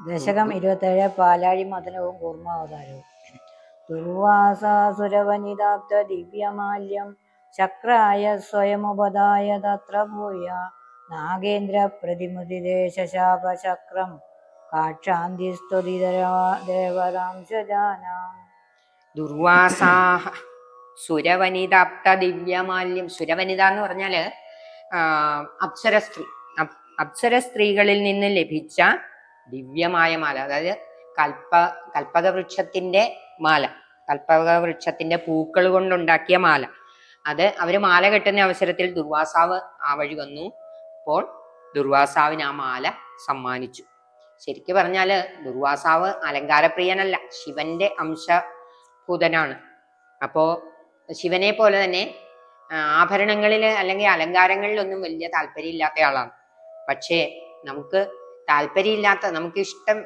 ദശകം 27 പാലാഴി മദനവും കൂർമാവതാരവും. ദുർവാസാസുരവനിതാപ്ത ദിവ്യമാല്യം ചക്രായ സ്വയമുപദായ തത്ര ഭൂയ നാഗേന്ദ്ര പ്രതിമുദിദേശാപചക്രം കാക്ഷാന്തിസ്തുതിദേവതാംശജാനാം. ദുർവാസാഹ സുരവനിതാപ്ത ദിവ്യമാല്യം. സുരവനിത എന്ന് പറഞ്ഞാല് അപ്സര സ്ത്രീകളിൽ നിന്ന് ലഭിച്ച ദിവ്യമായ മാല, അതായത് കൽപ്പകവൃക്ഷത്തിന്റെ മാല, കൽപ്പകവൃക്ഷത്തിന്റെ പൂക്കൾ കൊണ്ടുണ്ടാക്കിയ മാല. അത് അവര് മാല കെട്ടുന്ന അവസരത്തിൽ ദുർവാസാവ് ആ വഴി വന്നു. അപ്പോൾ ദുർവാസാവിന് ആ മാല സമ്മാനിച്ചു. ശരിക്കു പറഞ്ഞാല് ദുർവാസാവ് അലങ്കാരപ്രിയനല്ല, ശിവന്റെ അംശഭൂതനാണ്. അപ്പോ ശിവനെ പോലെ തന്നെ ആഭരണങ്ങളിൽ അല്ലെങ്കിൽ അലങ്കാരങ്ങളിലൊന്നും വലിയ താല്പര്യമില്ലാത്ത ആളാണ്. പക്ഷേ നമുക്ക് താല്പര്യമില്ലാത്ത, നമുക്ക്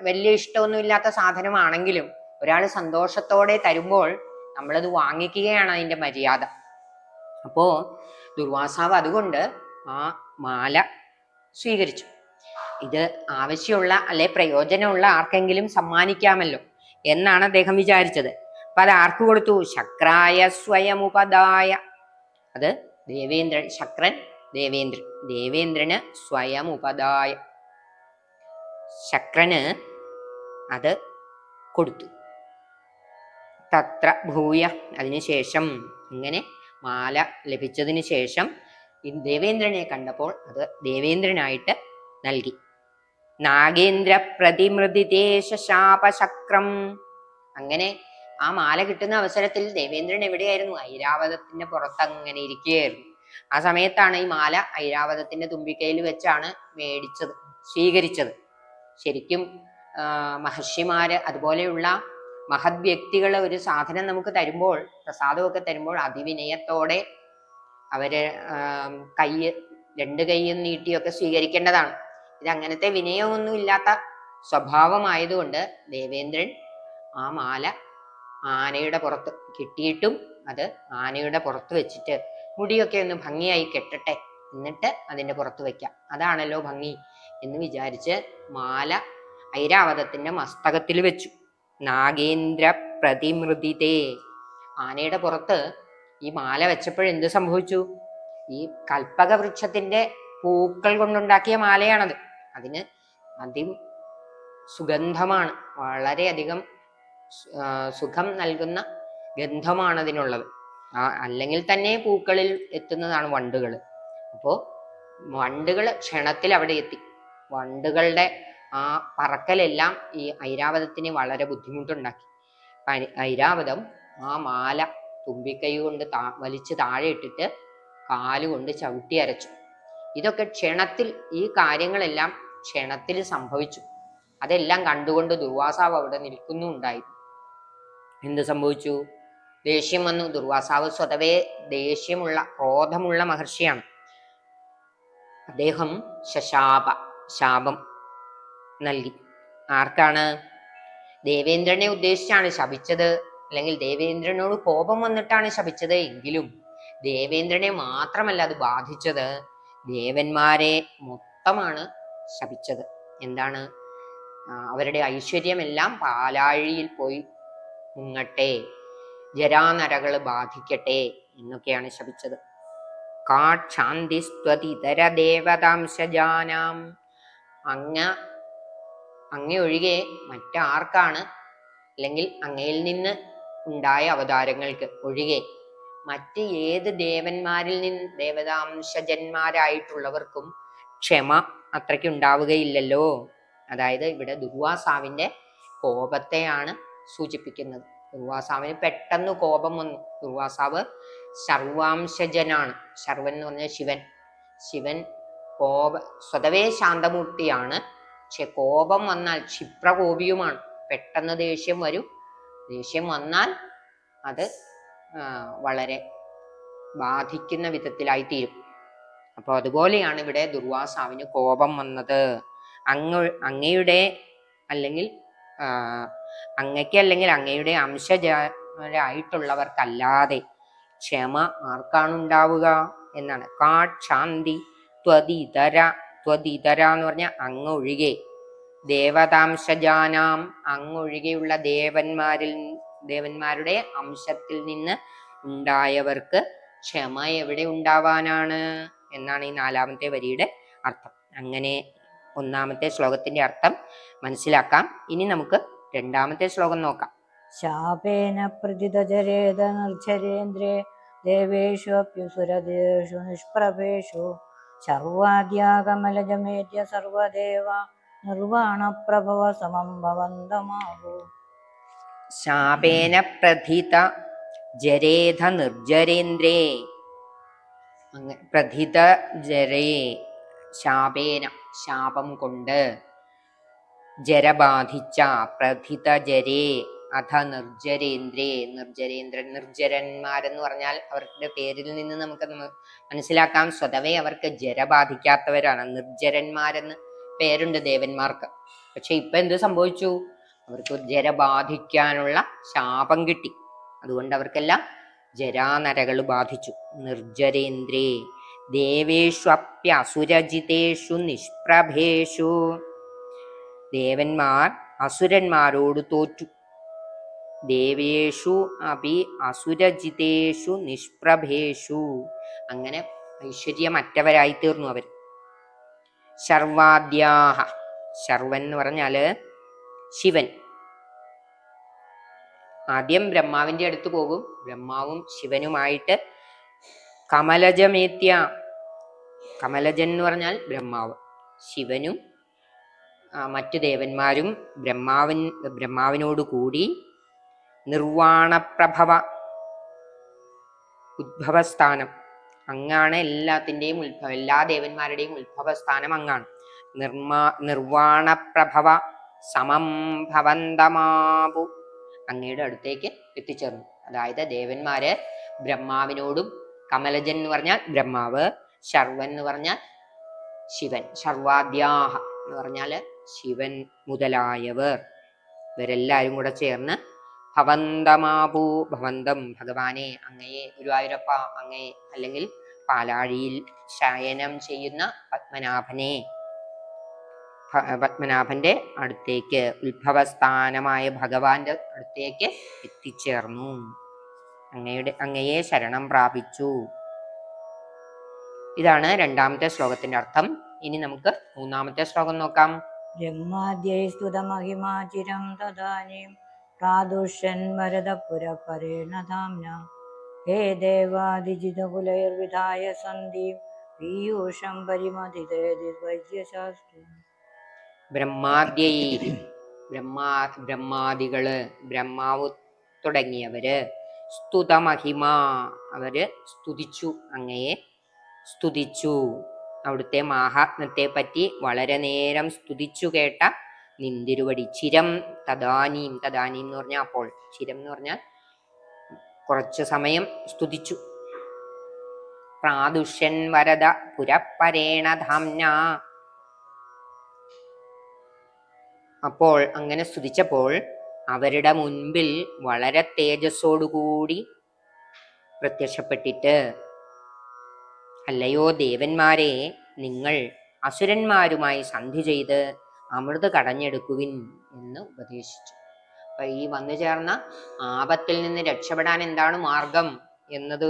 വലിയ ഇഷ്ടമൊന്നും ഇല്ലാത്ത സാധനമാണെങ്കിലും ഒരാൾ സന്തോഷത്തോടെ തരുമ്പോൾ നമ്മളത് വാങ്ങിക്കുകയാണ് അതിന്റെ മര്യാദ. അപ്പോ ദുർവാസാവ് അതുകൊണ്ട് ആ മാല സ്വീകരിച്ചു. ഇത് ആവശ്യമുള്ള അല്ലെ പ്രയോജനമുള്ള ആർക്കെങ്കിലും സമ്മാനിക്കാമല്ലോ എന്നാണ് അദ്ദേഹം വിചാരിച്ചത്. അപ്പൊ അത് ആർക്ക് കൊടുത്തു? ശക്രായ സ്വയമുപദായ. അത് ദേവേന്ദ്രൻ, ശക്രൻ ദേവേന്ദ്രന് സ്വയമുപദായ, ശക്രന് അത് കൊടുത്തു. തത്ര ഭൂയ, അതിനുശേഷം ഇങ്ങനെ മാല ലഭിച്ചതിന് ശേഷം ദേവേന്ദ്രനെ കണ്ടപ്പോൾ അത് ദേവേന്ദ്രനായിട്ട് നൽകി. നാഗേന്ദ്ര പ്രതിമൃതിദേശാപചക്രം. അങ്ങനെ ആ മാല കിട്ടുന്ന അവസരത്തിൽ ദേവേന്ദ്രൻ എവിടെയായിരുന്നു? ഐരാവതത്തിന്റെ പുറത്ത് അങ്ങനെ ഇരിക്കുകയായിരുന്നു. ആ സമയത്താണ് ഈ മാല ഐരാവതത്തിന്റെ തുമ്പിക്കൈയിൽ വെച്ചാണ് സ്വീകരിച്ചത്. ശരിക്കും മഹർഷിമാര് അതുപോലെയുള്ള മഹത് വ്യക്തികൾ ഒരു സാധനം നമുക്ക് തരുമ്പോൾ, പ്രസാദമൊക്കെ തരുമ്പോൾ അതിവിനയത്തോടെ അവര് രണ്ട് കൈയും നീട്ടിയൊക്കെ സ്വീകരിക്കേണ്ടതാണ്. ഇത് അങ്ങനത്തെ വിനയമൊന്നും ഇല്ലാത്ത സ്വഭാവമായതുകൊണ്ട് ദേവേന്ദ്രൻ ആ മാല ആനയുടെ പുറത്ത് കിട്ടിയിട്ടും അത് ആനയുടെ പുറത്ത് വെച്ചിട്ട് മുടിയൊക്കെ ഒന്ന് ഭംഗിയായി കെട്ടട്ടെ, എന്നിട്ട് അതിന്റെ പുറത്ത് വെക്കാം, അതാണല്ലോ ഭംഗി എന്ന് വിചാരിച്ച് മാല ഐരാവതത്തിന്റെ മസ്തകത്തിൽ വെച്ചു. നാഗേന്ദ്ര പ്രതിമൃതിതേ. ആനയുടെ പുറത്ത് ഈ മാല വെച്ചപ്പോഴെന്ത് സംഭവിച്ചു? ഈ കൽപ്പകവൃക്ഷത്തിന്റെ പൂക്കൾ കൊണ്ടുണ്ടാക്കിയ മാലയാണത്. അതിന് സുഗന്ധമാണ്, വളരെയധികം സുഖം നൽകുന്ന ഗന്ധമാണ് അതിനുള്ളത്. അല്ലെങ്കിൽ തന്നെ പൂക്കളിൽ എത്തുന്നതാണ് വണ്ടുകൾ. അപ്പോ വണ്ടുകൾ ക്ഷണത്തിൽ അവിടെ എത്തി. വണ്ടുകളുടെ ആ പറക്കലെല്ലാം ഈ ഐരാവതത്തിന് വളരെ ബുദ്ധിമുട്ടുണ്ടാക്കി. ഐരാവതം ആ മാല തുമ്പിക്കൈ കൊണ്ട് വലിച്ച് താഴെ ഇട്ടിട്ട് കാലുകൊണ്ട് ചവിട്ടി അരച്ചു. ഇതൊക്കെ ക്ഷണത്തിൽ, ഈ കാര്യങ്ങളെല്ലാം ക്ഷണത്തിൽ സംഭവിച്ചു. അതെല്ലാം കണ്ടുകൊണ്ട് ദുർവാസാവ് അവിടെ നിൽക്കുന്നുണ്ടായിരുന്നു. എന്ത് സംഭവിച്ചു? ദേഷ്യം വന്നു. ദുർവാസാവ് സ്വതവേ ദേഷ്യമുള്ള, ക്രോധമുള്ള മഹർഷിയാണ്. അദ്ദേഹം ശാപം നൽകി. ആർക്കാണ്? ദേവേന്ദ്രനെ ഉദ്ദേശിച്ചാണ് ശപിച്ചത്, അല്ലെങ്കിൽ ദേവേന്ദ്രനോട് കോപം വന്നിട്ടാണ് ശപിച്ചത്. എങ്കിലും ദേവേന്ദ്രനെ മാത്രമല്ല അത് ബാധിച്ചത്, ദേവന്മാരെ മൊത്തമാണ് ശപിച്ചത്. എന്താണ്? അവരുടെ ഐശ്വര്യമെല്ലാം പാലാഴിയിൽ പോയി മുങ്ങട്ടെ, ജരാനരകൾ ബാധിക്കട്ടെ എന്നൊക്കെയാണ് ശപിച്ചത്. കാക്ഷാന്തിസ്ത്വതിതര ദേവതാംശജാനാം. അങ്ങയൊഴികെ മറ്റാർക്കാണ്, അല്ലെങ്കിൽ അങ്ങയിൽ നിന്ന് ഉണ്ടായ അവതാരങ്ങൾക്ക് ഒഴികെ മറ്റ് ഏത് ദേവന്മാരിൽ നിന്ന്, ദേവതാംശജന്മാരായിട്ടുള്ളവർക്കും ക്ഷമ അത്രയ്ക്ക് ഉണ്ടാവുകയില്ലല്ലോ. അതായത് ഇവിടെ ദുർവാസാവിന്റെ കോപത്തെയാണ് സൂചിപ്പിക്കുന്നത്. ദുർവാസാവിന് പെട്ടെന്ന് കോപം വന്നു. ദുർവാസാവ് സർവാംശജനാണ്. സർവൻ എന്ന് പറഞ്ഞാൽ ശിവൻ സ്വതവേ ശാന്തമൂർത്തിയാണ്. പക്ഷെ കോപം വന്നാൽ ക്ഷിപ്രകോപിയുമാണ്. പെട്ടെന്ന് ദേഷ്യം വരും. ദേഷ്യം വന്നാൽ അത് വളരെ ബാധിക്കുന്ന വിധത്തിലായി തീരും. അപ്പൊ അതുപോലെയാണ് ഇവിടെ ദുർവാസാവിന് കോപം വന്നത്. അങ്ങയുടെ അല്ലെങ്കിൽ അങ്ങയ്ക്ക് അല്ലെങ്കിൽ അങ്ങയുടെ അംശജരായിട്ടുള്ളവർക്കല്ലാതെ ക്ഷമ ആർക്കാണുണ്ടാവുക എന്നാണ്. കാക്ഷാന്തി ത്വതിതര എന്ന് പറഞ്ഞാൽ അങ്ങ് ഒഴികെ, ദേവതാംശജാനാം അങ്ങൊഴികെയുള്ള ദേവന്മാരുടെ അംശത്തിൽ നിന്ന് ഉണ്ടായവർക്ക് ക്ഷമ എവിടെ ഉണ്ടാവാനാണ് എന്നാണ് ഈ 4ാമത്തെ വരിയുടെ അർത്ഥം. അങ്ങനെ 1ാമത്തെ ശ്ലോകത്തിന്റെ അർത്ഥം മനസ്സിലാക്കാം. ഇനി നമുക്ക് 2ാമത്തെ ശ്ലോകം നോക്കാം. ശാപേന പ്രതിതജരേത നിർജ്ജരേന്ദ്രേ ദേവേഷു അപ്യുസുരദേഷു നിഷ്പ്രഭേഷു ശർവാദ്യാകമലജമേദ്യ സർവദേവ നിർവാണപ്രഭവ സമം ഭവന്തമാവു. ശാപേന പ്രഥിത ജരേധ നിർജരേന്ദ്രേ. പ്രഥിത ജരേ ശാപേന ശാപം കൊണ്ട് ജരബാധിച്ച പ്രഥിത ജരേ അഥ നിർജരേന്ദ്രേ. നിർജരന്മാരെന്ന് പറഞ്ഞാൽ അവരുടെ പേരിൽ നിന്ന് നമുക്ക് മനസ്സിലാക്കാം സ്വതവേ അവർക്ക് ജര ബാധിക്കാത്തവരാണ്. നിർജരന്മാരെന്ന് പേരുണ്ട് ദേവന്മാർക്ക്. പക്ഷെ ഇപ്പൊ എന്ത് സംഭവിച്ചു? അവർക്ക് ജര ബാധിക്കാനുള്ള ശാപം കിട്ടി. അതുകൊണ്ട് അവർക്കെല്ലാം ജരാനരകൾ ബാധിച്ചു. നിർജരേന്ദ്രേ ദേവേഷു അപ്യസുരജിതേഷു നിഷ്പ്രഭേഷു. ദേവന്മാർ അസുരന്മാരോട് തോറ്റു. ദേവേഷു അപി അസുരജിതേഷു നിഷ്പ്രഭേഷു. അങ്ങനെ ഐശ്വര്യമറ്റവരായി തീർന്നു അവർ. ശർവാദ്യാഹ. ശർവൻ എന്ന് പറഞ്ഞാല് ശിവൻ. ആദ്യം ബ്രഹ്മാവിന്റെ അടുത്ത് പോകും. ബ്രഹ്മാവും ശിവനുമായിട്ട് കമലജമേത്യ. കമലജൻ എന്ന് പറഞ്ഞാൽ ബ്രഹ്മാവ്. ശിവനും മറ്റു ദേവന്മാരും ബ്രഹ്മാവിനോട് കൂടി നിർവാണപ്രഭവ ഉദ്ഭവസ്ഥാനം. അങ്ങാണ് എല്ലാത്തിൻ്റെയും ഉത്ഭവം. എല്ലാ ദേവന്മാരുടെയും ഉത്ഭവസ്ഥാനം അങ്ങാണ്. നിർവാണപ്രഭവ സമം ഭവന്തമാപു. അങ്ങയുടെ അടുത്തേക്ക് എത്തിച്ചേർന്നു. അതായത് ദേവന്മാര് ബ്രഹ്മാവിനോടും, കമലജൻ എന്ന് പറഞ്ഞാൽ ബ്രഹ്മാവ്, ശർവൻ എന്ന് പറഞ്ഞാൽ ശിവൻ, ശർവാദ്യാഹ എന്ന് പറഞ്ഞാല് ശിവൻ മുതലായവർ, ഇവരെല്ലാരും കൂടെ ചേർന്ന് ഭവന്തമാപൂ. ഭവന്തം ഭഗവാനെ, അങ്ങയെ, ഗുരുവായൂരപ്പ അങ്ങയെ, അല്ലെങ്കിൽ പാലാഴിയിൽ ശയനം ചെയ്യുന്ന പത്മനാഭനെ, പത്മനാഭന്റെ അടുത്തേക്ക്, ഉത്ഭവസ്ഥാനമായ ഭഗവാന്റെ അടുത്തേക്ക് എത്തിച്ചേർന്നു. അങ്ങയെ ശരണം പ്രാപിച്ചു. ഇതാണ് 2ാമത്തെ ശ്ലോകത്തിന്റെ അർത്ഥം. ഇനി നമുക്ക് 3ാമത്തെ ശ്ലോകം നോക്കാം. ബ്രഹ്മാദ്യൈ സ്തുതമഹിമാചിരം തദാനീം പ്രാദുഷ്യൻ വരദപുരപരേണ ധാംന ഹേ ദേവാദിജിതകുലൈർവിധായ സന്ദീം പീയൂഷം പരിമതിതേതിർവൈദ്യശാസ്ത്രം. ബ്രഹ്മാദ്യൈ. ബ്രഹ്മാദികള്, ബ്രഹ്മാവ് തുടങ്ങിയവര്, സ്തുതമഹിമ അവര് സ്തുതിച്ചു, അങ്ങയെ സ്തുതിച്ചു. അവിടുത്തെ മാഹാത്മ്യത്തെ പറ്റി വളരെ നേരം സ്തുതിച്ചു കേട്ട നിന്തിരുവടി. ചിരം തദാനീം. തദാനീം എന്ന് പറഞ്ഞാൽ അപ്പോൾ. ചിരം എന്ന് പറഞ്ഞാൽ കുറച്ചു സമയം സ്തുതിച്ചു. പ്രാദുഷ്യൻ വരദ പുരപ്പരേണ ധാംന. അപ്പോൾ അങ്ങനെ സ്തുതിച്ചപ്പോൾ അവരുടെ മുൻപിൽ വളരെ തേജസ്സോടുകൂടി പ്രത്യക്ഷപ്പെട്ടിട്ട്, അല്ലയോ ദേവന്മാരെ, നിങ്ങൾ അസുരന്മാരുമായി സന്ധി ചെയ്ത് അമൃത് കടഞ്ഞെടുക്കുവിൻ എന്ന് ഉപദേശിച്ചു. അപ്പൊ ഈ വന്നു ചേർന്ന ആപത്തിൽ നിന്ന് രക്ഷപ്പെടാൻ എന്താണ് മാർഗം എന്നത്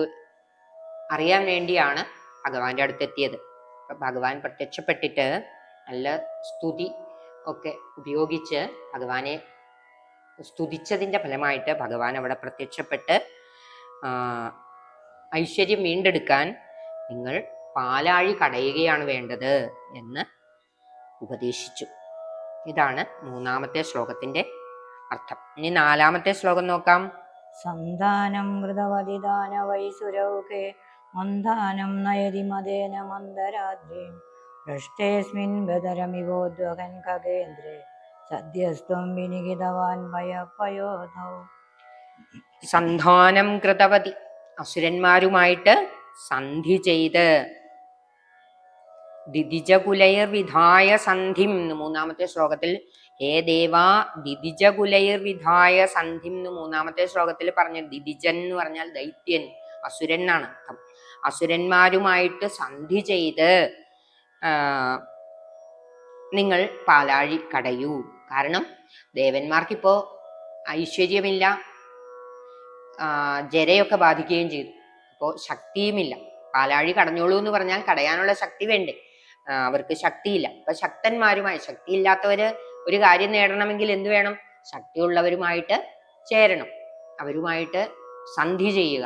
അറിയാൻ വേണ്ടിയാണ് ഭഗവാന്റെ അടുത്തെത്തിയത്. അപ്പൊ ഭഗവാൻ പ്രത്യക്ഷപ്പെട്ടിട്ട് നല്ല സ്തുതി ഒക്കെ ഉപയോഗിച്ച് ഭഗവാനെ സ്തുതിച്ചതിന്റെ ഫലമായിട്ട് ഭഗവാൻ അവിടെ പ്രത്യക്ഷപ്പെട്ട് ഐശ്വര്യം വീണ്ടെടുക്കാൻ നിങ്ങൾ പാലാഴി കടയുകയാണ് വേണ്ടത് എന്ന് ഉപദേശിച്ചു. ഇതാണ് 3ാമത്തെ ശ്ലോകത്തിന്റെ അർത്ഥം. ഇനി 4ാമത്തെ ശ്ലോകം നോക്കാം. സന്താനം മൃതവതിദാന വൈസുരൗകേ മന്ദാനം നയതി മദേന മന്ദരാദ്രീം പൃഷ്ടേസ്മിൻ ബദരമിവോദ്വഹൻ ഖഗേന്ദ്രേ സദ്യസ്ത്വം വിനിഹിതവാൻ ഭയപയോധൗ. സന്ധാനം കൃതവതി. അസുരന്മാരുമായിട്ട് സന്ധി ചെയ്ത്, ദിദിജകുലൈർ വിധായ സന്ധിം എന്ന് 3ാമത്തെ ശ്ലോകത്തിൽ, ഹേ ദേവാ ദിദിജകുലൈർ വിധായ സന്ധിം എന്ന് 3ാമത്തെ ശ്ലോകത്തിൽ പറഞ്ഞു. ദിദിജൻ എന്ന് പറഞ്ഞാൽ ദൈത്യൻ, അസുരൻ എന്നാണ് അർത്ഥം. അസുരന്മാരുമായിട്ട് സന്ധി ചെയ്ത് നിങ്ങൾ പാലാഴി കടയൂ. കാരണം ദേവന്മാർക്കിപ്പോ ഐശ്വര്യമില്ല, ജരയൊക്കെ ബാധിക്കുകയും ചെയ്തു. അപ്പോൾ ശക്തിയുമില്ല. പാലാഴി കടഞ്ഞോളൂ എന്ന് പറഞ്ഞാൽ കടയാനുള്ള ശക്തി വേണ്ടേ? അവർക്ക് ശക്തിയില്ല. അപ്പൊ ശക്തന്മാരുമായി, ശക്തിയില്ലാത്തവര് ഒരു കാര്യം നേടണമെങ്കിൽ എന്ത് വേണം? ശക്തിയുള്ളവരുമായിട്ട് ചേരണം, അവരുമായിട്ട് സന്ധി ചെയ്യുക.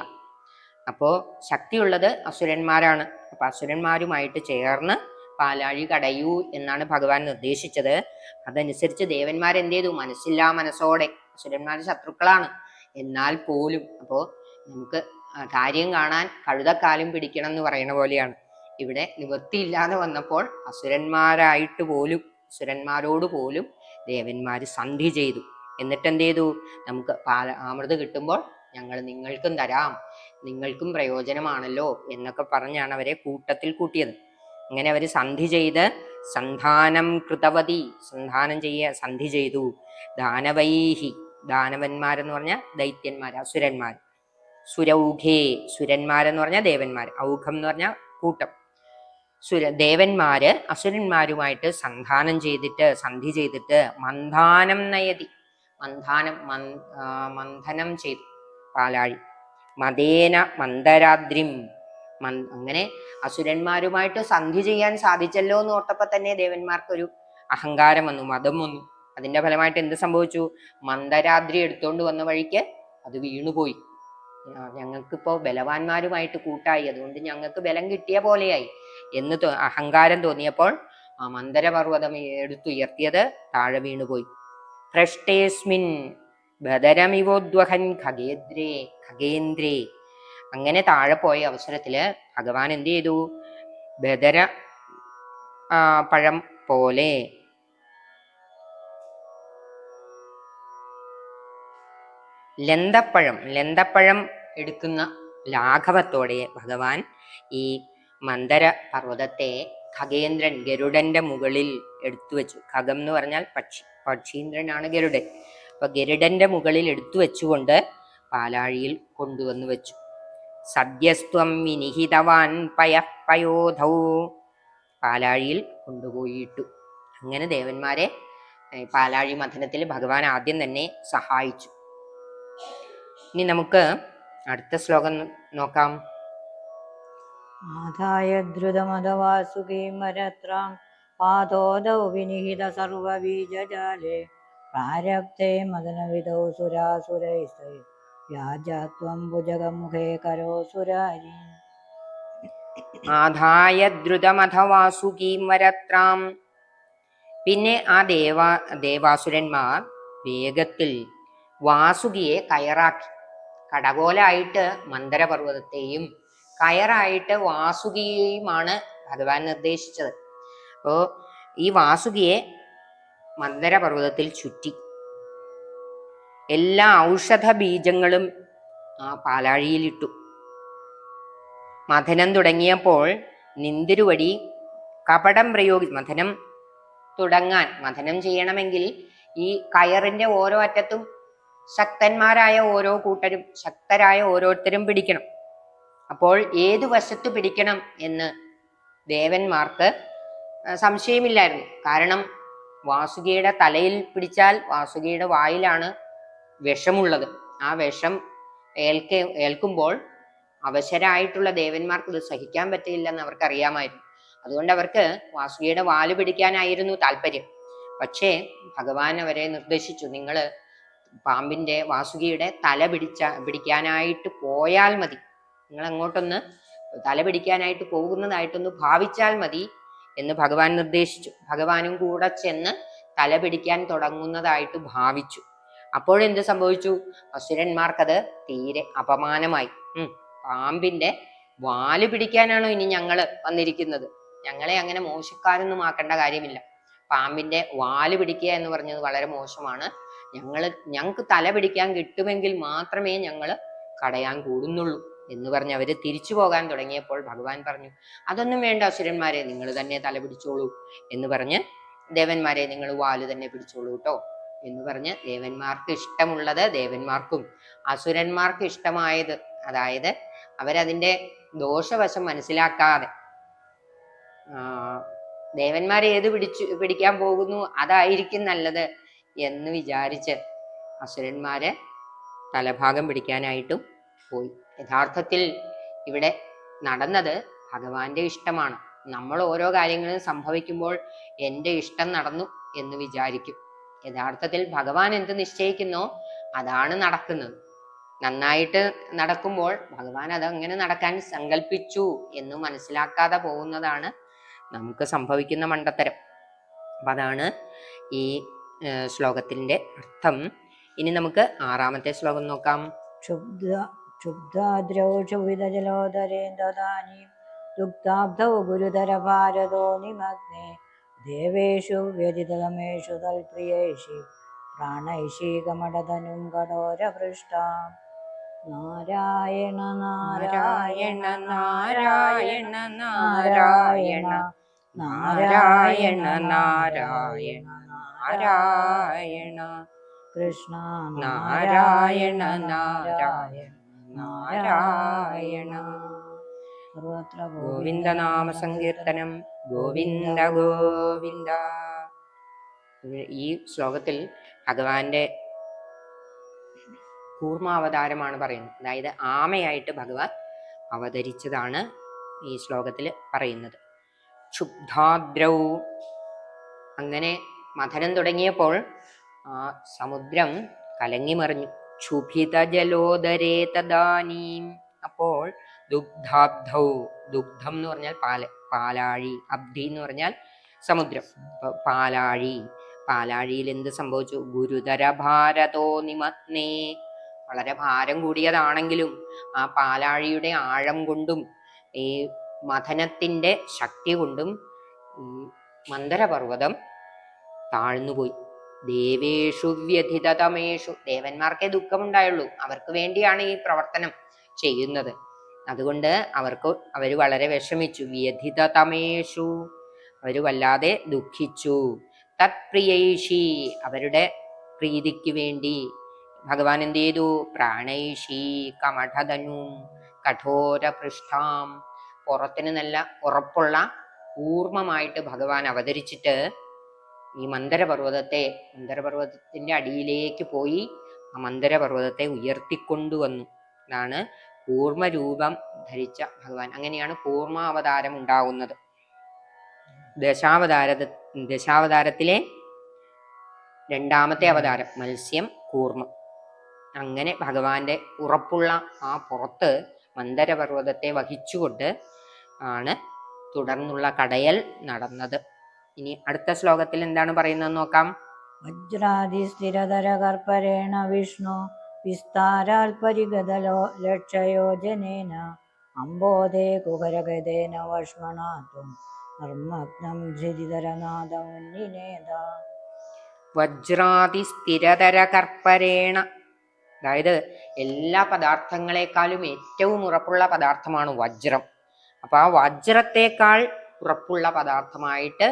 അപ്പോ ശക്തിയുള്ളത് അസുരന്മാരാണ്. അപ്പൊ അസുരന്മാരുമായിട്ട് ചേർന്ന് പാലാഴി കടയൂ എന്നാണ് ഭഗവാൻ നിർദ്ദേശിച്ചത്. അതനുസരിച്ച് ദേവന്മാരെന്ത് ചെയ്തു? മനസ്സില്ലാ മനസ്സോടെ, അസുരന്മാർ ശത്രുക്കളാണ് എന്നാൽ പോലും, അപ്പോ നമുക്ക് കാര്യം കാണാൻ കഴുതക്കാലും പിടിക്കണം എന്ന് പറയുന്ന പോലെയാണ്. ഇവിടെ നിവൃത്തിയില്ലാതെ വന്നപ്പോൾ അസുരന്മാരോട് പോലും ദേവന്മാര് സന്ധി ചെയ്തു. എന്നിട്ട് എന്ത് ചെയ്തു? നമുക്ക് അമൃത് കിട്ടുമ്പോൾ ഞങ്ങൾ നിങ്ങൾക്കും തരാം, നിങ്ങൾക്കും പ്രയോജനമാണല്ലോ എന്നൊക്കെ പറഞ്ഞാണ് അവരെ കൂട്ടത്തിൽ കൂട്ടിയത്. അങ്ങനെ അവര് സന്ധി ചെയ്ത് സന്ധാനം കൃതവതി, സന്ധി ചെയ്തു. ദാനവൈഹി, ദാനവന്മാരെന്ന് പറഞ്ഞാൽ ദൈത്യന്മാർ, അസുരന്മാർ. സുരൗഘേ, സുരന്മാരെന്ന് പറഞ്ഞാൽ ദേവന്മാർ. ഔഘം എന്ന് പറഞ്ഞാൽ കൂട്ടം. ദേവന്മാര് അസുരന്മാരുമായിട്ട് സന്ധി ചെയ്തിട്ട് മന്ധാനം നയതി, മന്ഥനം ചെയ്തു പാലാഴി. മതേന മന്ദരാദ്രിം, അങ്ങനെ അസുരന്മാരുമായിട്ട് സന്ധി ചെയ്യാൻ സാധിച്ചല്ലോ എന്ന് ഓർത്തപ്പോ തന്നെ ദേവന്മാർക്കൊരു അഹങ്കാരം വന്നു, മതം വന്നു. അതിന്റെ ഫലമായിട്ട് എന്ത് സംഭവിച്ചു? മന്ദരാദ്രി എടുത്തോണ്ട് വന്ന വഴിക്ക് അത് വീണുപോയി. ഞങ്ങൾക്കിപ്പോ ബലവാന്മാരുമായിട്ട് കൂട്ടായി, അതുകൊണ്ട് ഞങ്ങൾക്ക് ബലം കിട്ടിയ പോലെയായി എന്ന് അഹങ്കാരം തോന്നിയപ്പോൾ ആ മന്ദരപർവ്വതം എടുത്തുയർത്തിയത് താഴെ വീണുപോയി. ഭ്രഷ്ടേസ്മിൻ ബദരമിവോദ്വഹൻ ഖഗേന്ദ്രേ. അങ്ങനെ താഴെ പോയ അവസരത്തില് ഭഗവാൻ എന്ത് ചെയ്തു? ബദര പഴം പോലെ, ലന്തപ്പഴം എടുക്കുന്ന ലാഘവത്തോടെ ഭഗവാൻ ഈ മന്ദര പർവ്വതത്തെ ഖഗേന്ദ്രൻ, ഗരുഡന്റെ മുകളിൽ എടുത്തു വെച്ചു. ഖഗം എന്ന് പറഞ്ഞാൽ പക്ഷി, പക്ഷീന്ദ്രനാണ് ഗരുഡൻ. അപ്പൊ ഗരുഡന്റെ മുകളിൽ എടുത്തു വെച്ചുകൊണ്ട് പാലാഴിയിൽ കൊണ്ടുവന്നു വെച്ചു. സദ്യസ്ത്വം വിനിഹിതവാൻ പയോധൗ, പാലാഴിയിൽ കൊണ്ടുപോയിട്ടു. അങ്ങനെ ദേവന്മാരെ പാലാഴി മഥനത്തിൽ ഭഗവാൻ ആദ്യം തന്നെ സഹായിച്ചു. ഇനി നമുക്ക് അടുത്ത ശ്ലോകം നോക്കാം. ആദായ ദ്രുതമതവാസുകീമരത്രാം പാദോദൗ വിനിഹിത സർവബീജജാലേ പ്രാരബ്ധേ മദനവിധൗ സുരാസുരൈസ്തൈ വ്യാജത്വം ഭുജഗമുഖേ കരോസുരാരി. ആദായ ദ്രുതമഥവാസുകീമരത്രാം, പിന്നെ ആ ദേവാസുരന്മാർ വേഗത്തിൽ വാസുകിയെ കയറാക്കി. കടകോലായിട്ട് മന്ദരപർവ്വതത്തെയും കയറായിട്ട് വാസുകിയെയുമാണ് ഭഗവാൻ നിർദ്ദേശിച്ചത്. അപ്പോ ഈ വാസുകിയെ മന്ദരപർവ്വതത്തിൽ ചുറ്റി. എല്ലാ ഔഷധ ബീജങ്ങളും ആ പാലാഴിയിലിട്ടു. മഥനം തുടങ്ങിയപ്പോൾ നിന്തിരുവടി കപടം മഥനം ചെയ്യണമെങ്കിൽ ഈ കയറിന്റെ ഓരോ അറ്റത്തും ശക്തരായ ഓരോരുത്തരും പിടിക്കണം. അപ്പോൾ ഏതു വശത്ത് പിടിക്കണം എന്ന് ദേവന്മാർക്ക് സംശയമില്ലായിരുന്നു. കാരണം വാസുകിയുടെ തലയിൽ പിടിച്ചാൽ വാസുകിയുടെ വായിലാണ് വിഷമുള്ളത്. ആ വിഷം ഏൽക്കുമ്പോൾ അവശരായിട്ടുള്ള ദേവന്മാർക്ക് ഇത് സഹിക്കാൻ പറ്റില്ലെന്ന് അവർക്കറിയാമായിരുന്നു. അതുകൊണ്ട് അവർക്ക് വാസുകിയുടെ വാല് പിടിക്കാനായിരുന്നു താല്പര്യം. പക്ഷേ ഭഗവാൻ അവരെ നിർദ്ദേശിച്ചു, നിങ്ങൾ വാസുകിയുടെ തല പിടിക്കാനായിട്ട് പോയാൽ മതി, നിങ്ങൾ അങ്ങോട്ടൊന്ന് തല പിടിക്കാനായിട്ട് പോകുന്നതായിട്ടൊന്ന് ഭാവിച്ചാൽ മതി എന്ന് ഭഗവാൻ നിർദ്ദേശിച്ചു. ഭഗവാനും കൂടെ ചെന്ന് തല പിടിക്കാൻ തുടങ്ങുന്നതായിട്ട് ഭാവിച്ചു. അപ്പോഴെന്ത് സംഭവിച്ചു? അസുരന്മാർക്കത് തീരെ അപമാനമായി. പാമ്പിന്റെ വാല് പിടിക്കാനാണോ ഇനി ഞങ്ങള് വന്നിരിക്കുന്നത്? ഞങ്ങളെ അങ്ങനെ മോശക്കാരൊന്നും ആക്കേണ്ട കാര്യമില്ല. പാമ്പിന്റെ വാല് പിടിക്കുക എന്ന് പറഞ്ഞത് വളരെ മോശമാണ്. ഞങ്ങൾക്ക് തല പിടിക്കാൻ കിട്ടുമെങ്കിൽ മാത്രമേ ഞങ്ങള് കടയാൻ കൂടുന്നുള്ളൂ എന്ന് പറഞ്ഞ് അവര് തിരിച്ചു പോകാൻ തുടങ്ങിയപ്പോൾ ഭഗവാൻ പറഞ്ഞു, അതൊന്നും വേണ്ട അസുരന്മാരെ, നിങ്ങൾ തന്നെ തല പിടിച്ചോളൂ എന്ന് പറഞ്ഞ് ദേവന്മാരെ നിങ്ങൾ വാല് തന്നെ പിടിച്ചോളൂ കേട്ടോ എന്ന് പറഞ്ഞ് ദേവന്മാർക്ക് ഇഷ്ടമുള്ളത് ദേവന്മാർക്കും അസുരന്മാർക്ക് ഇഷ്ടമായത്, അതായത് അവരതിൻ്റെ ദോഷവശം മനസ്സിലാക്കാതെ ദേവന്മാരെ ഏത് പിടിക്കാൻ പോകുന്നു അതായിരിക്കും നല്ലത് എന്ന് വിചാരിച്ച് അസുരന്മാര് തലഭാഗം പിടിക്കാനായിട്ടും പോയി. യഥാർത്ഥത്തിൽ ഇവിടെ നടന്നത് ഭഗവാന്റെ ഇഷ്ടമാണ്. നമ്മൾ ഓരോ കാര്യങ്ങളും സംഭവിക്കുമ്പോൾ എൻ്റെ ഇഷ്ടം നടന്നു എന്ന് വിചാരിക്കും. യഥാർത്ഥത്തിൽ ഭഗവാൻ എന്ത് നിശ്ചയിക്കുന്നോ അതാണ് നടക്കുന്നത്. നന്നായിട്ട് നടക്കുമ്പോൾ ഭഗവാൻ അതങ്ങനെ നടക്കാൻ സങ്കല്പിച്ചു എന്ന് മനസ്സിലാക്കാതെ പോകുന്നതാണ് നമുക്ക് സംഭവിക്കുന്ന മണ്ടത്തരം. അപ്പൊ അതാണ് ഈ ശ്ലോകത്തിന്റെ അർത്ഥം. ഇനി നമുക്ക് 6ാമത്തെ ശ്ലോകം നോക്കാം. ക്ഷുബ്ധാദ്രൗ ക്ഷുഭിതജലോദരേന്ദാനീം ദുഗ്ധാബ്ധൗ ഗുരുതര ഭാരതോ നിമഗ്നേ ദേവേഷു വ്യതിതമേഷു തൽപ്രിയേഷി പ്രാണൈഷീകമടതനും കഠോരപൃഷ്ടാം. നാരായണ നാരായണ നാരായണ നാരായണ നാരായണ നാരായണ നാരായണ കൃഷ്ണ നാരായണ നാരായണ നാരായണ. സർവത്ര ഗോവിന്ദ നാമ സങ്കീർത്തനം. ഗോവിന്ദ ഗോവിന്ദ. ഈ ശ്ലോകത്തിൽ ഭഗവാന്റെ കൂർമാവതാരമാണ് പറയുന്നത്. അതായത് ആമയായിട്ട് ഭഗവാൻ അവതരിച്ചതാണ് ഈ ശ്ലോകത്തിൽ പറയുന്നത്. ക്ഷുബ്ധാദ്രൗ, അങ്ങനെ മഥനം തുടങ്ങിയപ്പോൾ ആ സമുദ്രം കലങ്ങിമറിഞ്ഞു. ക്ഷുഭിത ജലോദരേ തദാനീം, അപ്പോൾ ദുഗ്ധാബ്ധൗ, ദുഗ്ധം എന്ന് പറഞ്ഞാൽ പാലാഴി, അബ്ധി എന്ന് പറഞ്ഞാൽ സമുദ്രം. പാലാഴിയിൽ എന്ത് സംഭവിച്ചു? ഗുരുതര ഭാരതോ നിമഗ്നേ, വളരെ ഭാരം കൂടിയതാണെങ്കിലും ആ പാലാഴിയുടെ ആഴം കൊണ്ടും ഈ മഥനത്തിന്റെ ശക്തി കൊണ്ടും ഈ മന്ദരപർവ്വതം താഴ്ന്നുപോയി. ദേവേഷു വ്യഥിതതമേഷു, ദേവന്മാർക്കേ ദുഃഖമുണ്ടായുള്ളൂ, അവർക്ക് വേണ്ടിയാണ് ഈ പ്രവർത്തനം ചെയ്യുന്നത്. അതുകൊണ്ട് അവർ വളരെ വിഷമിച്ചു. വ്യഥിതതമേഷു, അവർ വല്ലാതെ ദുഃഖിച്ചു. തത്പ്രിയൈഷി, അവരുടെ പ്രീതിക്ക് വേണ്ടി ഭഗവാൻ എന്ത് ചെയ്തു? പ്രാണൈഷി കമഠധനു കഠോര പൃഷ്ഠാം, പുറത്തിന് നല്ല ഉറപ്പുള്ള കൂർമ്മമായിട്ട് ഭഗവാൻ അവതരിച്ചിട്ട് ഈ മന്ദരപർവ്വതത്തിന്റെ അടിയിലേക്ക് പോയി ആ മന്ദരപർവ്വതത്തെ ഉയർത്തിക്കൊണ്ടുവന്നു. ഇതാണ് കൂർമ്മരൂപം ധരിച്ച ഭഗവാൻ. അങ്ങനെയാണ് കൂർമാവതാരം ഉണ്ടാകുന്നത്. ദശാവതാരത്തിലെ 2ാമത്തെ അവതാരം മത്സ്യം, കൂർമ്മം. അങ്ങനെ ഭഗവാന്റെ ഉറപ്പുള്ള ആ പുറത്ത് മന്ദരപർവ്വതത്തെ വഹിച്ചുകൊണ്ട് ആണ് തുടർന്നുള്ള കടയൽ നടന്നത്. ഇനി അടുത്ത ശ്ലോകത്തിൽ എന്താണ് പറയുന്നത് നോക്കാം. വജ്രാദി സ്ഥിരതര കർപ്പരേണ വിഷ്ണു വിസ്താരാൽ പരിഗതലോ ലക്ഷയോജനേന അംബോധേ കുഹരഗതേന വഷ്മണാതും നിർമ്മഗ്നം ധൃതിധരനാഥമുന്നിനേത. വജ്രാദി സ്ഥിരതര കർപ്പരേണ, അതായത് എല്ലാ പദാർത്ഥങ്ങളെക്കാളും ഏറ്റവും ഉറപ്പുള്ള പദാർത്ഥമാണ് വജ്രം. അപ്പൊ ആ വജ്രത്തെക്കാൾ ഉറപ്പുള്ള പദാർത്ഥമായിട്ട്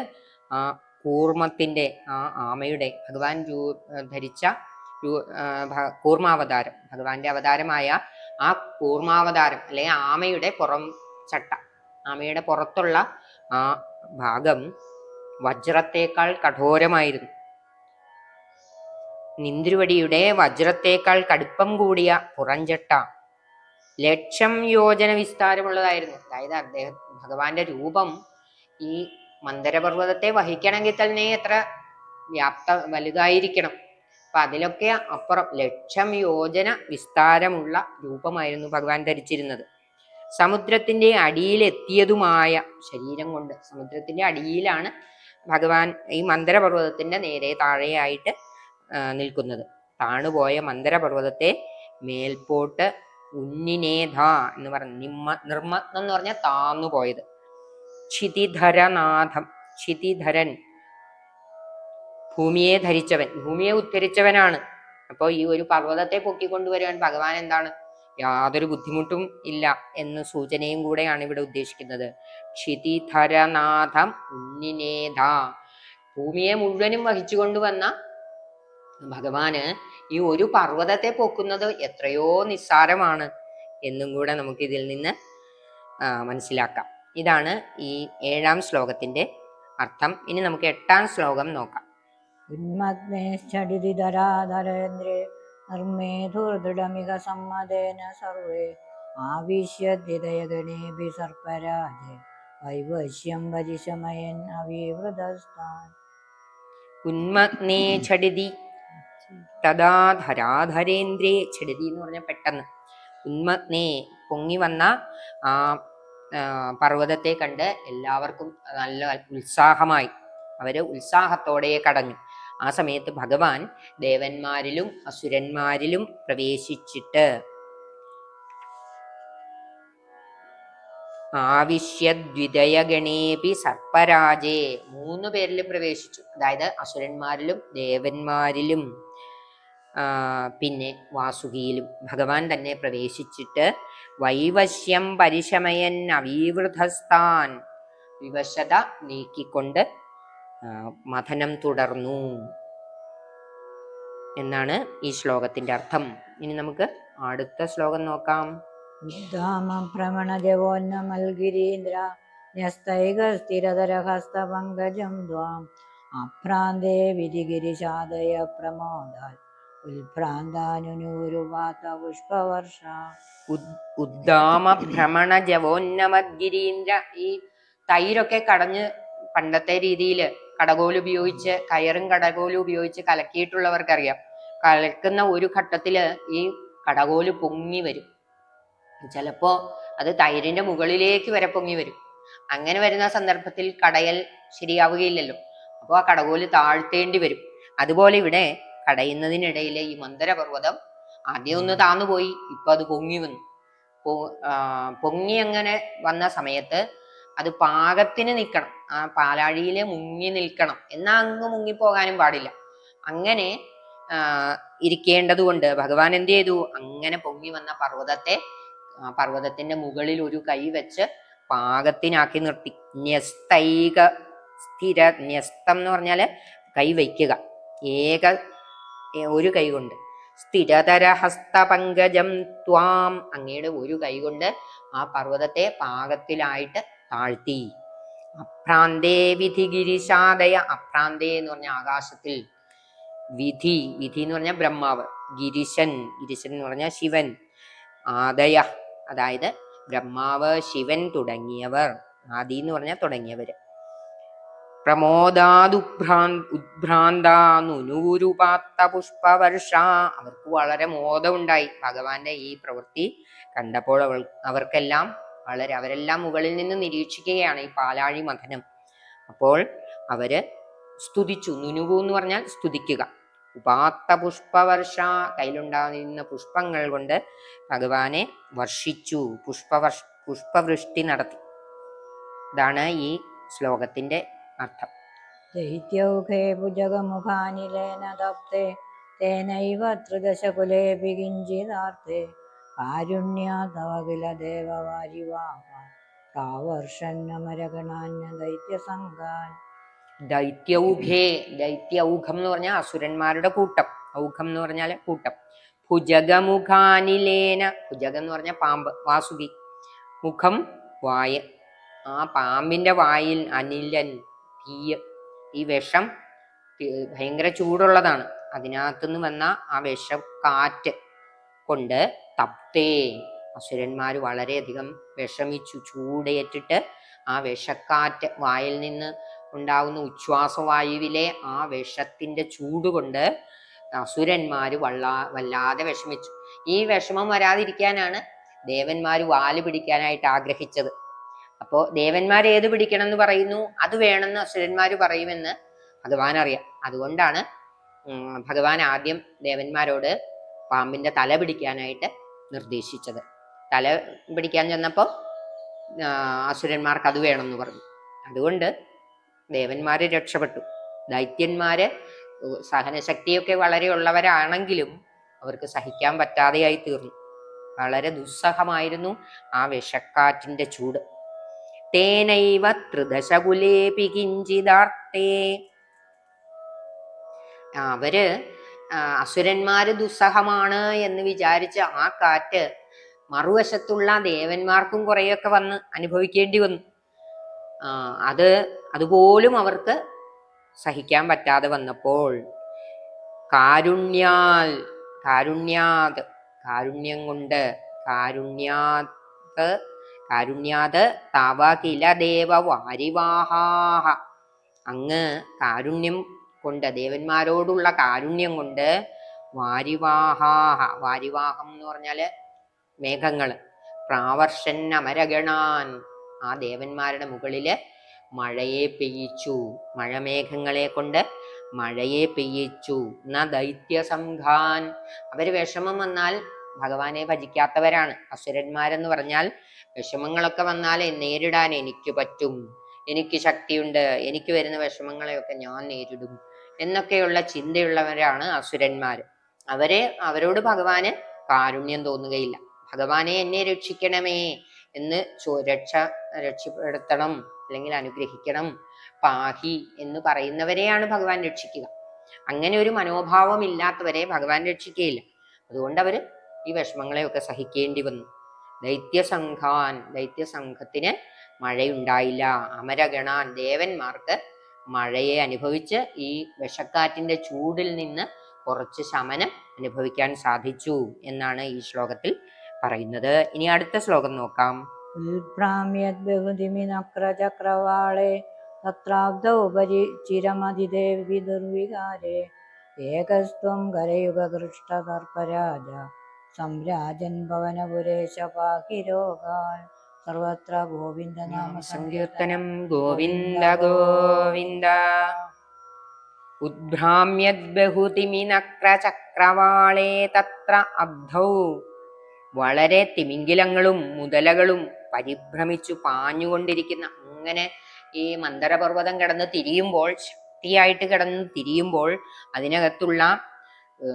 ആ കൂർമ്മത്തിന്റെ, ആ ആമയുടെ, ഭഗവാൻ ധരിച്ച കൂർമാവതാരം, ഭഗവാന്റെ അവതാരമായ ആ കൂർമാവതാരം അല്ലെങ്കിൽ ആമയുടെ പുറം ചട്ട, ആമയുടെ പുറത്തുള്ള ആ ഭാഗം വജ്രത്തേക്കാൾ കഠോരമായിരുന്നു. നിന്ദ്രുവടിയുടെ വജ്രത്തേക്കാൾ കടുപ്പം കൂടിയ പുറംചട്ട 1,00,000 യോജന വിസ്താരമുള്ളതായിരുന്നു. അതായത് ഭഗവാന്റെ രൂപം ഈ മന്ദരപർവ്വതത്തെ വഹിക്കണമെങ്കിൽ തന്നെ എത്ര വലുതായിരിക്കണം. അപ്പൊ അതിലൊക്കെ അപ്പുറം 1,00,000 യോജന വിസ്താരമുള്ള രൂപമായിരുന്നു ഭഗവാൻ ധരിച്ചിരുന്നത്. സമുദ്രത്തിന്റെ അടിയിലെത്തിയതുമായ ശരീരം കൊണ്ട്, സമുദ്രത്തിന്റെ അടിയിലാണ് ഭഗവാൻ ഈ മന്ദരപർവ്വതത്തിന്റെ നേരെ താഴെയായിട്ട് നിൽക്കുന്നത്. താണുപോയ മന്ദരപർവ്വതത്തെ മേൽപോട്ട് ഉന്നിനേധ എന്ന് പറഞ്ഞു. നിർമ്മഗ്നം എന്ന് പറഞ്ഞാൽ താന്നുപോയത്. ക്ഷിതിധരനാഥം, ക്ഷിതിധരൻ, ഭൂമിയെ ധരിച്ചവൻ, ഭൂമിയെ ഉദ്ധരിച്ചവനാണ്. അപ്പോൾ ഈ ഒരു പർവ്വതത്തെ പൊക്കിക്കൊണ്ടുവരുവാൻ ഭഗവാൻ എന്താണ്, യാതൊരു ബുദ്ധിമുട്ടും ഇല്ല എന്ന് സൂചനയും കൂടെയാണ് ഇവിടെ ഉദ്ദേശിക്കുന്നത്. ക്ഷിതിധരനാഥം ഉന്നിനേധ, ഭൂമിയെ മുഴുവനും വഹിച്ചു കൊണ്ടുവന്ന ഭഗവാന് ഈ ഒരു പർവ്വതത്തെ പൊക്കുന്നത് എത്രയോ നിസ്സാരമാണ് എന്നും കൂടെ നമുക്ക് ഇതിൽ നിന്ന് മനസ്സിലാക്കാം. ഇതാണ് ഈ 7ാം ശ്ലോകത്തിന്റെ അർത്ഥം. ഇനി നമുക്ക് 8-ാം ശ്ലോകം നോക്കാം. ഉന്മഗ്നേശ്ചടിതിധരാധരേന്ദ്രേ നിർമ്മേധുർദൃഢമിക സമ്മതേന സർവേ ആവിശ്യദ്വിതയഗണേഭി സർപ്പരാജേ വൈവശ്യം പരിശമയൻ അവീവൃതസ്ഥാൻ. ഉന്മഗ്നേ ഛടിതി തഥാ ധരാധരേന്ദ്രേ. ഛടിതി എന്ന് പറഞ്ഞാൽ പെട്ടെന്ന്. ഉന്മഗ്നേ പൊങ്ങി വന്ന ആ പർവ്വതത്തെ കണ്ട് എല്ലാവർക്കും നല്ല ഉത്സാഹമായി. അവര് ഉത്സാഹത്തോടെ കടഞ്ഞു. ആ സമയത്ത് ഭഗവാൻ ദേവന്മാരിലും അസുരന്മാരിലും പ്രവേശിച്ചിട്ട് ആവിശ്യദ്വിതയഗണേപി സർപ്പരാജേ 3 പേരിലും പ്രവേശിച്ചു. അതായത് അസുരന്മാരിലും ദേവന്മാരിലും പിന്നെ വാസുകിയിലും ഭഗവാൻ തന്നെ പ്രവേശിച്ചിട്ട് വൈവശ്യം പരിശമയൻ അവീവൃതസ്ഥാൻ. വിവശത നീക്കിക്കൊണ്ട് മഥനം തുടർന്നു എന്നാണ് ഈ ശ്ലോകത്തിന്റെ അർത്ഥം. ഇനി നമുക്ക് അടുത്ത ശ്ലോകം നോക്കാം. ഭ്രമണജവോന്നമൽഗിരീന്ദ്ര ന്യസ്തൈക സ്ഥിരതരഹസ്തപങ്കജം ദ്വാം അഭ്രാന്തേ വിധിഗിരിശാദയ പ്രമോദാൽ ഉൽഭ്രാന്താനുനൂരുപാത പുഷ്പവർഷ. ഉദ്ദാമ ഭ്രമണ ജവോന്നമദ്ഗിരീന്ദ്ര. ഈ തൈരൊക്കെ കടഞ്ഞ് പണ്ടത്തെ രീതിയിൽ കടകോൽ ഉപയോഗിച്ച്, കയറും കടകോലും ഉപയോഗിച്ച് കലക്കിയിട്ടുള്ളവർക്കറിയാം. കലക്കുന്ന ഒരു ഘട്ടത്തില് ഈ കടകോല് പൊങ്ങി വരും. ചിലപ്പോ അത് തൈരിന്റെ മുകളിലേക്ക് വരെ പൊങ്ങി വരും. അങ്ങനെ വരുന്ന സന്ദർഭത്തിൽ കടയൽ ശരിയാവുകയില്ലല്ലോ. അപ്പോൾ ആ കടകോല് താഴ്ത്തേണ്ടി വരും. അതുപോലെ ഇവിടെ കടയുന്നതിനിടയിലെ ഈ മന്ദരപർവ്വതം ആദ്യം ഒന്ന് താന്നുപോയി, ഇപ്പൊ അത് പൊങ്ങി വന്നു. പൊങ്ങി അങ്ങനെ വന്ന സമയത്ത് അത് പാകത്തിന് നിൽക്കണം. ആ പാലാഴിയില് മുങ്ങി നിൽക്കണം. എന്നാ അങ്ങ് മുങ്ങിപ്പോകാനും പാടില്ല. അങ്ങനെ ഇരിക്കേണ്ടത് കൊണ്ട് ഭഗവാൻ എന്ത് ചെയ്തു? അങ്ങനെ പൊങ്ങി വന്ന പർവ്വതത്തിന്റെ മുകളിൽ ഒരു കൈ വെച്ച് പാകത്തിനാക്കി നിർത്തി. ന്യസ്തൈക സ്ഥിര. ന്യസ്തം എന്ന് പറഞ്ഞാല് കൈ വയ്ക്കുക, ഒരു കൈ കൊണ്ട്. സ്ഥിരതര ഹസ്തപങ്കജം ത്വാം. അങ്ങയുടെ ഒരു കൈ കൊണ്ട് ആ പർവ്വതത്തെ പാകത്തിലായിട്ട് താഴ്ത്തി. അഭ്രാന്തേ വിധി ഗിരിശാദയ. അഭ്രാന്തേ എന്ന് പറഞ്ഞ ആകാശത്തിൽ. വിധി എന്ന് പറഞ്ഞ ബ്രഹ്മാവ്. ഗിരിശൻ എന്ന് പറഞ്ഞ ശിവൻ. ആദയ അതായത് ബ്രഹ്മാവ്, ശിവൻ തുടങ്ങിയവർ. ആദി എന്ന് പറഞ്ഞാൽ തുടങ്ങിയവര്. ഉദ്ഭ്രാന്താനുനൂരുപാത്ത പുഷ്പവർഷ. അവർക്ക് വളരെ മോദമുണ്ടായി ഭഗവാന്റെ ഈ പ്രവൃത്തി കണ്ടപ്പോൾ. അവർക്കെല്ലാം അവരെല്ലാം മുകളിൽ നിന്ന് നിരീക്ഷിക്കുകയാണ് ഈ പാലാഴി മഥനം. അപ്പോൾ അവര് സ്തുതിച്ചു. നുനുവു എന്ന് പറഞ്ഞാൽ സ്തുതിക്കുക. ഉപാത്ത പുഷ്പവർഷ. കയ്യിലുണ്ടാകുന്ന പുഷ്പങ്ങൾ കൊണ്ട് ഭഗവാനെ വർഷിച്ചു. പുഷ്പവൃഷ്ടി നടത്തി. ഇതാണ് ഈ ശ്ലോകത്തിന്റെ അർത്ഥം. ദൈത്യൗഖേ ഭുജഗമുഖാനിലേന തപ്തേ തേനൈവ ത്രിദശകുലേപി കിഞ്ചിദാർത്തേ കാരുണ്യാതവ കില ദേവവാരിവാഹ പ്രാവർഷന്നമരഗണാന്യ ദൈത്യസംഘാൻ. ദൈത്യൗഖേ. ദൈത്യൗഘം എന്ന് പറഞ്ഞാൽ അസുരന്മാരുടെ കൂട്ടം. ഔഘം എന്ന് പറഞ്ഞാൽ കൂട്ടം. ഭുജഗമുഖാനിലേന. ഭുജഗം എന്ന് പറഞ്ഞാൽ പാമ്പ്, വാസുകി. മുഖം വായ. ആ പാമ്പിന്റെ വായിൽ അനിലൻ, തീയ്. ഈ വിഷം ഭയങ്കര ചൂടുള്ളതാണ്. അതിനകത്തുനിന്ന് വന്ന ആ കാറ്റ് കൊണ്ട് തപ്തേ. അസുരന്മാർ വളരെയധികം വിഷമിച്ചു. ചൂടേറ്റിട്ട് ആ വിഷക്കാറ്റ് വായിൽ നിന്ന് ഉണ്ടാകുന്ന ഉച്ഛ്വാസവായുവിലെ ആ വിഷത്തിന്റെ ചൂട് കൊണ്ട് അസുരന്മാര് വല്ലാതെ വിഷമിച്ചു. ഈ വിഷമം വരാതിരിക്കാനാണ് ദേവന്മാര് വാല് പിടിക്കാനായിട്ട് ആഗ്രഹിച്ചത്. അപ്പോ ദേവന്മാർ ഏത് പിടിക്കണം എന്ന് പറയുന്നു, അത് വേണമെന്ന് അസുരന്മാര് പറയുമെന്ന് ഭഗവാൻ അറിയാം. അതുകൊണ്ടാണ് ഭഗവാൻ ആദ്യം ദേവന്മാരോട് പാമ്പിന്റെ തല പിടിക്കാനായിട്ട് നിർദ്ദേശിച്ചത്. തല പിടിക്കാൻ ചെന്നപ്പോ അസുരന്മാർക്ക് അത് വേണമെന്ന് പറഞ്ഞു. അതുകൊണ്ട് ദേവന്മാര് രക്ഷപ്പെട്ടു. ദൈത്യന്മാര് സഹനശക്തിയൊക്കെ വളരെ ഉള്ളവരാണെങ്കിലും അവർക്ക് സഹിക്കാൻ പറ്റാതെയായി തീർന്നു. വളരെ ദുസ്സഹമായിരുന്നു ആ വിഷക്കാറ്റിന്റെ ചൂട്. തേനൈവ ത്രിദശകുലേപി കിഞ്ചിദാർത്തേ. അവര് അസുരന്മാര് ദുസ്സഹമാണ് എന്ന് വിചാരിച്ച ആ കാറ്റ് മറുവശത്തുള്ള ദേവന്മാർക്കും കുറെയൊക്കെ വന്ന് അനുഭവിക്കേണ്ടി വന്നു. അത് അതുപോലും അവർക്ക് സഹിക്കാൻ പറ്റാതെ വന്നപ്പോൾ കാരുണ്യാൽ കാരുണ്യാത് കാരുണ്യം കൊണ്ട് കാരുണ്യാത് കാരുണ്യാത് താവകില ദേവ വാരിവാഹാഹ അങ്ങ് കാരുണ്യം കൊണ്ട് ദേവന്മാരോടുള്ള കാരുണ്യം കൊണ്ട് വാരിവാഹാഹ വാരിവാഹം എന്ന് പറഞ്ഞാല് മേഘങ്ങള് പ്രാവർഷൻ അമരഗണാൻ ആ ദേവന്മാരുടെ മുകളില് മഴയെ പെയ്യിച്ചു മഴമേഘങ്ങളെ കൊണ്ട് മഴയെ പെയ്യിച്ചു ദൈത്യസംഘാൻ അവര് വിഷമം വന്നാൽ ഭഗവാനെ ഭജിക്കാത്തവരാണ് അസുരന്മാരെന്ന് പറഞ്ഞാൽ വിഷമങ്ങളൊക്കെ വന്നാൽ നേരിടാൻ എനിക്ക് പറ്റും, എനിക്ക് ശക്തിയുണ്ട്, എനിക്ക് വരുന്ന വിഷമങ്ങളെയൊക്കെ ഞാൻ നേരിടും എന്നൊക്കെയുള്ള ചിന്തയുള്ളവരാണ് അസുരന്മാര്. അവരോട് ഭഗവാന് കാരുണ്യം തോന്നുകയില്ല. ഭഗവാനെ എന്നെ രക്ഷിക്കണമേ എന്ന് രക്ഷപ്പെടുത്തണം അല്ലെങ്കിൽ അനുഗ്രഹിക്കണം, പാഹി എന്ന് പറയുന്നവരെയാണ് ഭഗവാൻ രക്ഷിക്കുക. അങ്ങനെ ഒരു മനോഭാവം ഇല്ലാത്തവരെ ഭഗവാൻ രക്ഷിക്കുകയില്ല. അതുകൊണ്ട് അവര് ഈ വിഷമങ്ങളെയൊക്കെ സഹിക്കേണ്ടി വന്നു. ദൈത്യസംഘത്തിന് മഴയുണ്ടായില്ല. അമരഗണാൻ ദേവന്മാർക്ക് മഴയെ അനുഭവിച്ച് ഈ വിഷക്കാറ്റിന്റെ ചൂടിൽ നിന്ന് കുറച്ച് ശമനം അനുഭവിക്കാൻ സാധിച്ചു എന്നാണ് ഈ ശ്ലോകത്തിൽ പറയുന്നത്. ഇനി അടുത്ത ശ്ലോകം നോക്കാം. ബഹുതിമിനക്രചക്രവാളെ തത്രാബ്ദൗ ചിരമതിദേവി ദുർവികാരേ ഏകസ്ത്വം കരയുഗകൃഷ്ടതർപ്പരാജ സംരാജൻ ഭവനപുരേശ പാഹി രോഗാൻ സർവത്ര ഗോവിന്ദ നാമ സങ്കീർത്തനം. ഗോവിന്ദ ഗോവിന്ദ. ഉദ്ഭ്രാമ്യദ്ബഹുതിമിനക്രചക്രവാളേ തത്ര അബ്ധൗ വളരെ തിമിംഗിലങ്ങളും മുതലകളും പരിഭ്രമിച്ചു പാഞ്ഞുകൊണ്ടിരിക്കുന്ന അങ്ങനെ ഈ മന്ദരപർവ്വതം കിടന്ന് തിരിയുമ്പോൾ ശക്തിയായിട്ട് കിടന്ന് തിരിയുമ്പോൾ അതിനകത്തുള്ള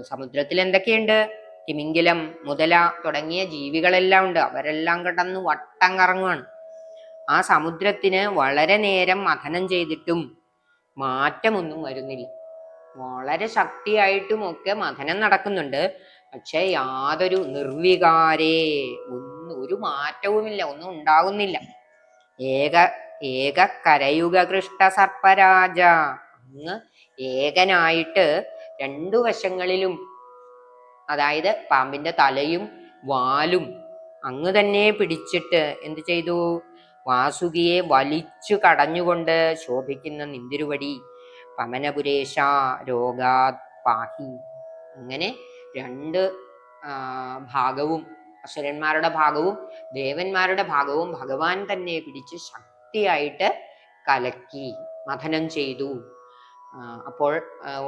സമുദ്രത്തിൽ എന്തൊക്കെയുണ്ട്? തിമിംഗിലം, മുതല തുടങ്ങിയ ജീവികളെല്ലാം ഉണ്ട്. അവരെല്ലാം കിടന്ന് വട്ടം കറങ്ങുകയാണ്. ആ സമുദ്രത്തിന് വളരെ നേരം മഥനം ചെയ്തിട്ടും മാറ്റമൊന്നും വരുന്നില്ല. വളരെ ശക്തിയായിട്ടും ഒക്കെ മഥനം നടക്കുന്നുണ്ട്. പക്ഷെ യാതൊരു നിർവികാരേ ഒരു മാറ്റവുമില്ല, ഒന്നും ഉണ്ടാകുന്നില്ല. ഏക കരയുഗകൃഷ്ട സർപ്പരാജ അങ്ങ് ഏകനായിട്ട് രണ്ടു വശങ്ങളിലും, അതായത് പാമ്പിന്റെ തലയും വാലും അങ്ങ് തന്നെ പിടിച്ചിട്ട് എന്ത് ചെയ്തു? വാസുകിയെ വലിച്ചു കടഞ്ഞുകൊണ്ട് ശോഭിക്കുന്ന നിന്തിരുവടി പമനപുരേശ രോഗാത് പാഹി. അങ്ങനെ രണ്ട് ഭാഗവും, അസുരന്മാരുടെ ഭാഗവും ദേവന്മാരുടെ ഭാഗവും ഭഗവാൻ തന്നെ പിടിച്ച് ശക്തിയായിട്ട് കലക്കി മഥനം ചെയ്തു. അപ്പോൾ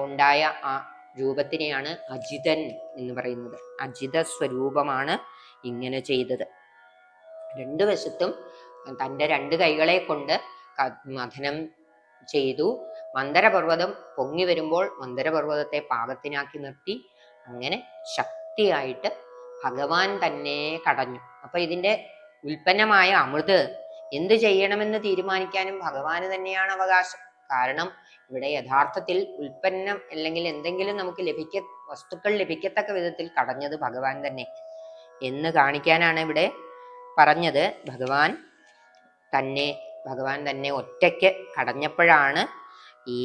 ഉണ്ടായ ആ രൂപത്തിനെയാണ് അജിതൻ എന്ന് പറയുന്നത്. അജിത സ്വരൂപമാണ് ഇങ്ങനെ ചെയ്തത്. രണ്ടു വശത്തും തൻ്റെ രണ്ട് കൈകളെ കൊണ്ട് മഥനം ചെയ്തു. മന്ദരപർവ്വതം പൊങ്ങി വരുമ്പോൾ മന്ദരപർവ്വതത്തെ പാകത്തിനാക്കി നിർത്തി അങ്ങനെ ശക്തിയായിട്ട് ഭഗവാൻ തന്നെ കടഞ്ഞു. അപ്പൊ ഇതിന്റെ ഉൽപ്പന്നമായ അമൃത് എന്ത് ചെയ്യണമെന്ന് തീരുമാനിക്കാനും ഭഗവാന് തന്നെയാണ് അവകാശം. കാരണം ഇവിടെ യഥാർത്ഥത്തിൽ ഉൽപ്പന്നം അല്ലെങ്കിൽ എന്തെങ്കിലും നമുക്ക് വസ്തുക്കൾ ലഭിക്കത്തക്ക വിധത്തിൽ കടഞ്ഞത് ഭഗവാൻ തന്നെ എന്ന് കാണിക്കാനാണ് ഇവിടെ പറഞ്ഞത്. ഭഗവാൻ തന്നെ ഒറ്റയ്ക്ക് കടഞ്ഞപ്പോഴാണ് ഈ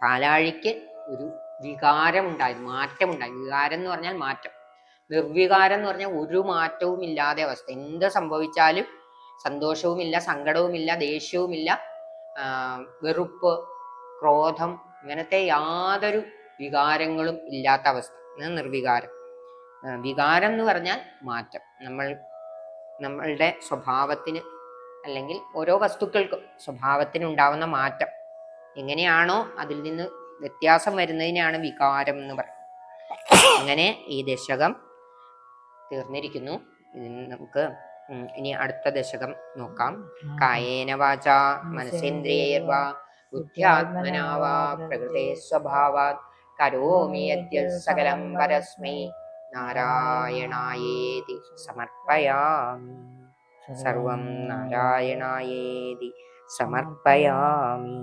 പാലാഴിക്ക് ഒരു വികാരം ഉണ്ടായത്, മാറ്റമുണ്ടായി. വികാരം എന്ന് പറഞ്ഞാൽ മാറ്റം, നിർവികാരം എന്ന് പറഞ്ഞാൽ ഒരു മാറ്റവും ഇല്ലാതെ അവസ്ഥ. എന്ത് സംഭവിച്ചാലും സന്തോഷവുമില്ല, സങ്കടവുമില്ല, ദേഷ്യവുമില്ല, വെറുപ്പ്, ക്രോധം, ഇങ്ങനത്തെ യാതൊരു വികാരങ്ങളും ഇല്ലാത്ത അവസ്ഥ, നിർവികാരം. വികാരം എന്ന് പറഞ്ഞാൽ മാറ്റം. നമ്മളുടെ സ്വഭാവത്തിന് അല്ലെങ്കിൽ ഓരോ വസ്തുക്കൾക്കും സ്വഭാവത്തിന് ഉണ്ടാവുന്ന മാറ്റം എങ്ങനെയാണോ അതിൽ നിന്ന് വ്യത്യാസം വരുന്നതിനാണ് വികാരം എന്ന് പറയുന്നത്. അങ്ങനെ ഈ ദശകം തീർന്നിരിക്കുന്നു. നമുക്ക് ഇനി അടുത്ത ദശകം നോക്കാം. കായേന വാച മനസേന്ദ്രിയൈർവാ ബുദ്ധ്യാത്മനാ വാ പ്രകൃതേ സ്വഭാവാത് കരോമി യദ്യത് സകലം പരസ്മൈ നാരായണായേതി സമർപ്പയാമി. സർവം നാരായണായേതി സമർപ്പയാമി.